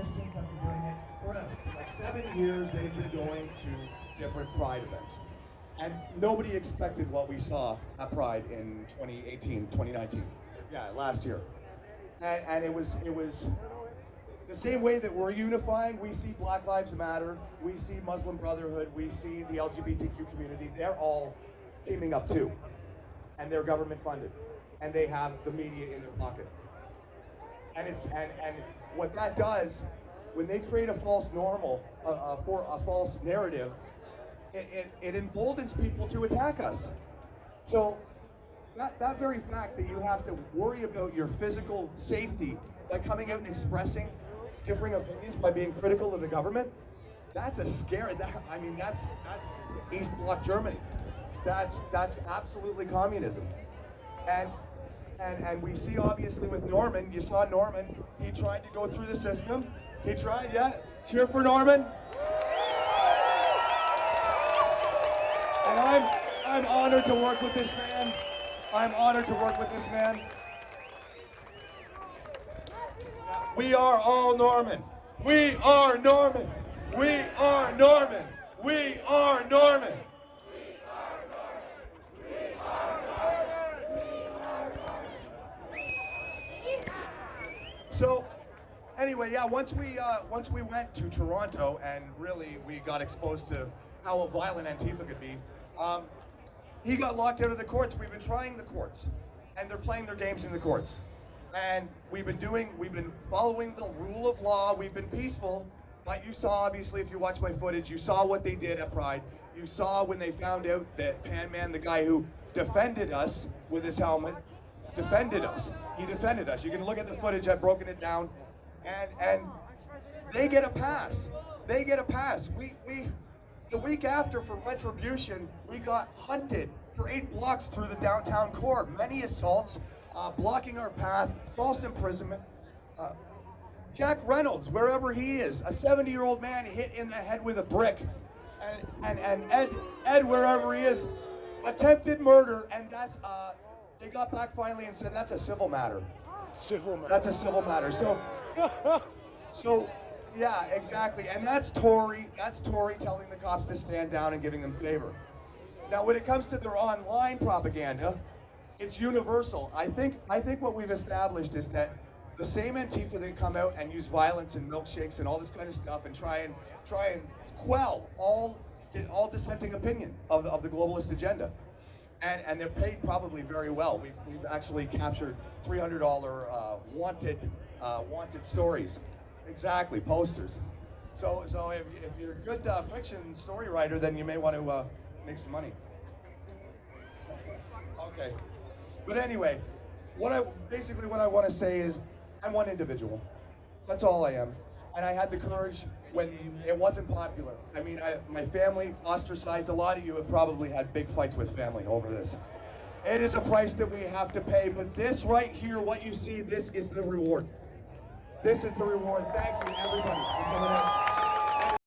Christians have been doing it forever. Like 7 years they've been going to different Pride events. And nobody expected what we saw at Pride in 2018, 2019. Yeah, last year. And it was the same way that we're unifying. We see Black Lives Matter, we see Muslim Brotherhood, we see the LGBTQ community. They're all teaming up too. And they're government funded. And they have the media in their pocket. And what that does, when they create a false normal, for a false narrative, it emboldens people to attack us. So that very fact that you have to worry about your physical safety by coming out and expressing differing opinions by being critical of the government, that's a scary. That's East Bloc Germany. That's absolutely communism. And we see obviously with Norman, you saw Norman, he tried to go through the system. He tried, yeah. Cheer for Norman. And I'm honored to work with this man. I'm honored to work with this man. We are all Norman. We are Norman. We are Norman. We are Norman. So, anyway, yeah. Once we went to Toronto and really we got exposed to how violent Antifa could be, he got locked out of the courts. We've been trying the courts, and they're playing their games in the courts. And we've been following the rule of law. We've been peaceful, but you saw obviously if you watched my footage, you saw what they did at Pride. You saw when they found out that Pan Man, the guy who defended us with his helmet, defended us. He defended us. You can look at the footage. I've broken it down, and they get a pass. They get a pass. We the week after for retribution, we got hunted for 8 blocks through the downtown core. Many assaults, blocking our path, false imprisonment. Jack Reynolds, wherever he is, a 70-year-old man hit in the head with a brick, and Ed, wherever he is, attempted murder, and that's. They got back finally and said that's a civil matter. Civil matter. That's a civil matter. So, yeah, exactly. And that's Tory. That's Tory telling the cops to stand down and giving them favor. Now, when it comes to their online propaganda, it's universal. I think what we've established is that the same Antifa that come out and use violence and milkshakes and all this kind of stuff and try and quell all dissenting opinion of the globalist agenda. And they're paid probably very well. We've actually captured $300 wanted stories, exactly, posters. So if you're a good fiction story writer, then you may want to make some money. Okay, but anyway, what I want to say is I'm one individual. That's all I am, and I had the courage when it wasn't popular. I mean, my family ostracized. A lot of you have probably had big fights with family over this. It is a price that we have to pay, but this right here, what you see, this is the reward. This is the reward. Thank you, everybody, for coming out.